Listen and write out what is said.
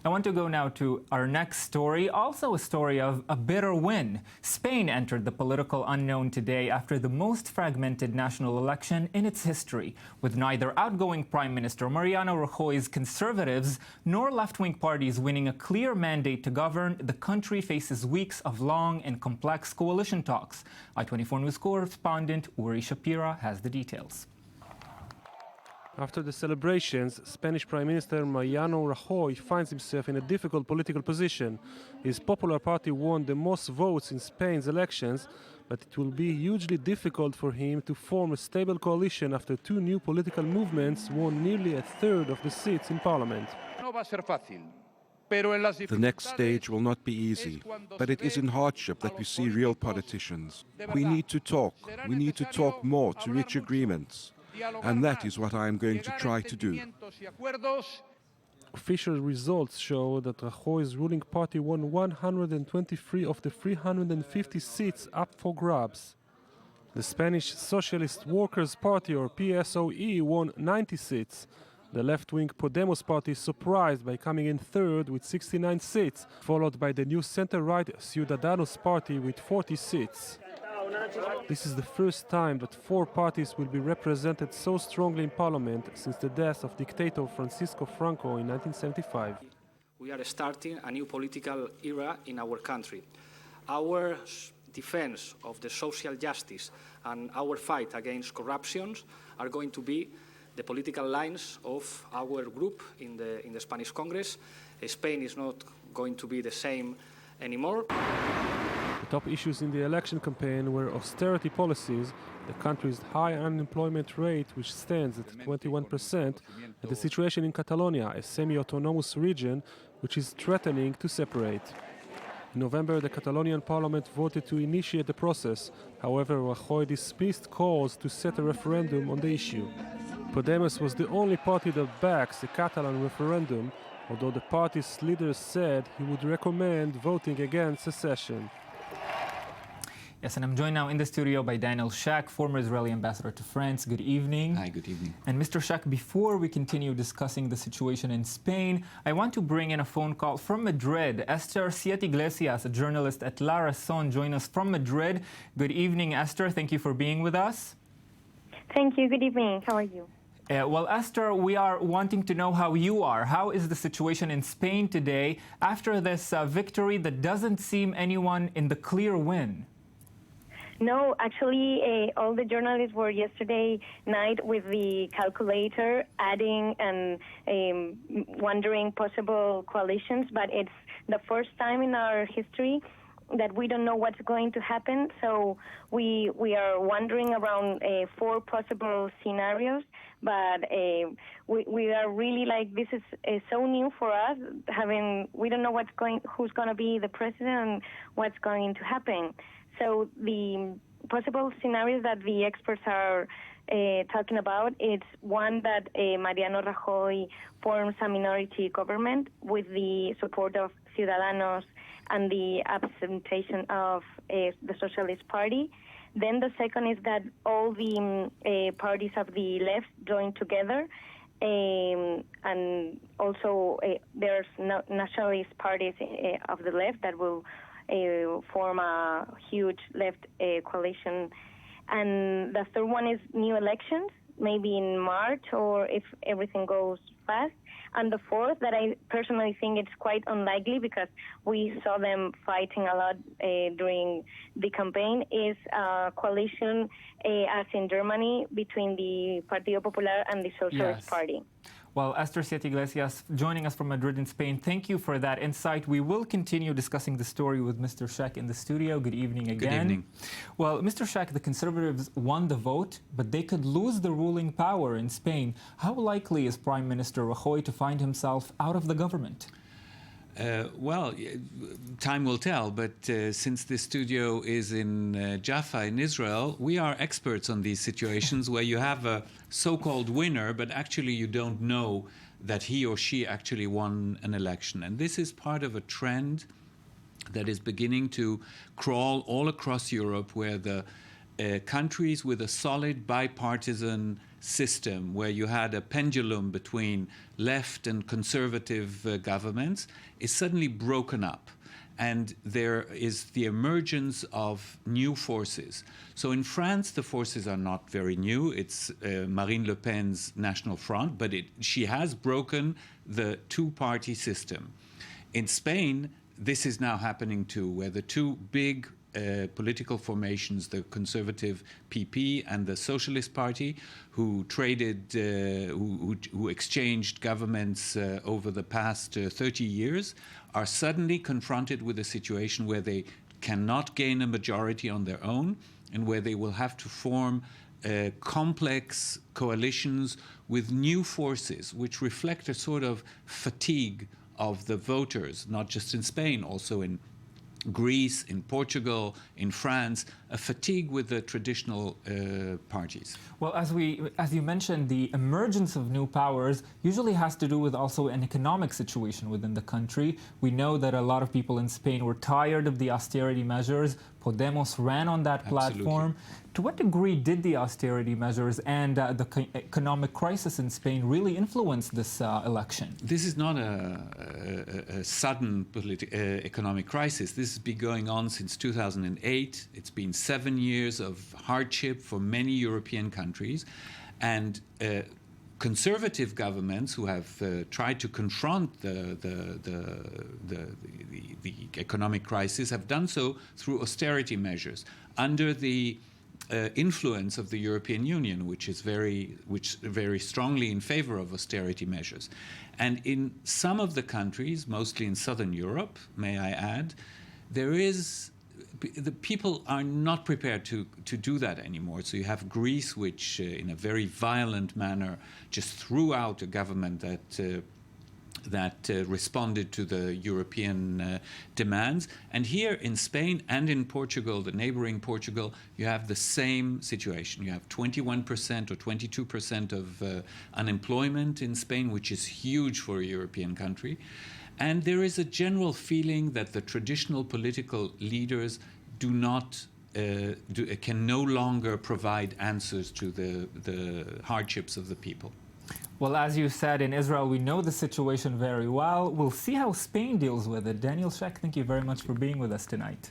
I want to go now to our next story, also a story of a bitter win. Spain entered the political unknown today after the most fragmented national election in its history, with neither outgoing Prime Minister Mariano Rajoy's Conservatives nor left-wing parties winning a clear mandate to govern. The country faces weeks of long and complex coalition talks. I-24 News correspondent Uri Shapira has the details. After the celebrations, Spanish Prime Minister Mariano Rajoy finds himself in a difficult political position. His Popular Party won the most votes in Spain's elections, but it will be hugely difficult for him to form a stable coalition after two new political movements won nearly a third of the seats in parliament. The next stage will not be easy, but it is in hardship that we see real politicians. We need to talk more to reach agreements. And that is what I am going to try to do. Official results show that Rajoy's ruling party won 123 of the 350 seats up for grabs. The Spanish Socialist Workers' Party, or PSOE, won 90 seats. The left-wing Podemos party surprised by coming in third with 69 seats, followed by the new center-right Ciudadanos party with 40 seats. This is the first time that four parties will be represented so strongly in parliament since the death of dictator Francisco Franco in 1975. We are starting a new political era in our country. Our defense of the social justice and our fight against corruption are going to be the political lines of our group in the Spanish Congress. Spain is not going to be the same anymore. The top issues in the election campaign were austerity policies, the country's high unemployment rate, which stands at 21%, and the situation in Catalonia, a semi-autonomous region, which is threatening to separate. In November, the Catalonian parliament voted to initiate the process. However, Rajoy dismissed calls to set a referendum on the issue. Podemos was the only party that backs the Catalan referendum, although the party's leader said he would recommend voting against secession. Yes, and I'm joined now in the studio by Daniel Shak, former Israeli ambassador to France. Good evening. Hi, good evening. And Mr. Shak, before we continue discussing the situation in Spain, I want to bring in a phone call from Madrid. Esther Siete Iglesias, a journalist at La Razón, join us from Madrid. Good evening, Esther. Thank you for being with us. Thank you. Good evening. How are you? Well, Esther, we are wanting to know how you are. How is the situation in Spain today after this victory that doesn't seem anyone in the clear win? No, actually, all the journalists were yesterday night with the calculator, adding and wondering possible coalitions, but it's the first time in our history that we don't know what's going to happen. So we are wondering around four possible scenarios, but we are really like, this is so new for us. We don't know who's going to be the president and what's going to happen. So the possible scenarios that the experts are talking about, it's one that Mariano Rajoy forms a minority government with the support of Ciudadanos and the abstention of the Socialist Party. Then the second is that all the parties of the left join together, and also there's nationalist parties of the left that will form a huge left coalition. And the third one is new elections, maybe in March or if everything goes fast. And the fourth, that I personally think it's quite unlikely because we saw them fighting a lot during the campaign, is a coalition, as in Germany, between the Partido Popular and the Socialist Party. Well, Esther Siete Iglesias, joining us from Madrid in Spain, thank you for that insight. We will continue discussing the story with Mr. Shak in the studio. Good evening again. Good evening. Well, Mr. Shak, the Conservatives won the vote, but they could lose the ruling power in Spain. How likely is Prime Minister Rajoy to find himself out of the government? Well, time will tell, but since the studio is in Jaffa in Israel, we are experts on these situations where you have a so-called winner, but actually you don't know that he or she actually won an election. And this is part of a trend that is beginning to crawl all across Europe, where the countries with a solid bipartisan system where you had a pendulum between left and conservative governments is suddenly broken up. And there is the emergence of new forces. So in France, the forces are not very new. It's Marine Le Pen's National Front, but she has broken the two-party system. In Spain, this is now happening too, where the two big political formations, the conservative PP and the Socialist Party, who traded, who exchanged governments over the past 30 years, are suddenly confronted with a situation where they cannot gain a majority on their own and where they will have to form complex coalitions with new forces, which reflect a sort of fatigue of the voters, not just in Spain, also in Greece, in Portugal, in France, a fatigue with the traditional parties. Well, as you mentioned, the emergence of new powers usually has to do with also an economic situation within the country. We know that a lot of people in Spain were tired of the austerity measures. Podemos ran on that platform. To what degree did the austerity measures and the economic crisis in Spain really influence this election? This is not a sudden economic crisis. This has been going on since 2008. It's been 7 years of hardship for many European countries. And conservative governments who have tried to confront the economic crisis have done so through austerity measures under the influence of the European Union, which is very strongly in favor of austerity measures. And in some of the countries, mostly in Southern Europe, may I add, the people are not prepared to do that anymore. So you have Greece, which in a very violent manner just threw out a government that responded to the European demands. And here in Spain and in Portugal, the neighboring Portugal, you have the same situation. You have 21% or 22% of unemployment in Spain, which is huge for a European country. And there is a general feeling that the traditional political leaders can no longer provide answers to the hardships of the people. Well, as you said, in Israel, we know the situation very well. We'll see how Spain deals with it. Daniel Sheck, thank you very much for being with us tonight.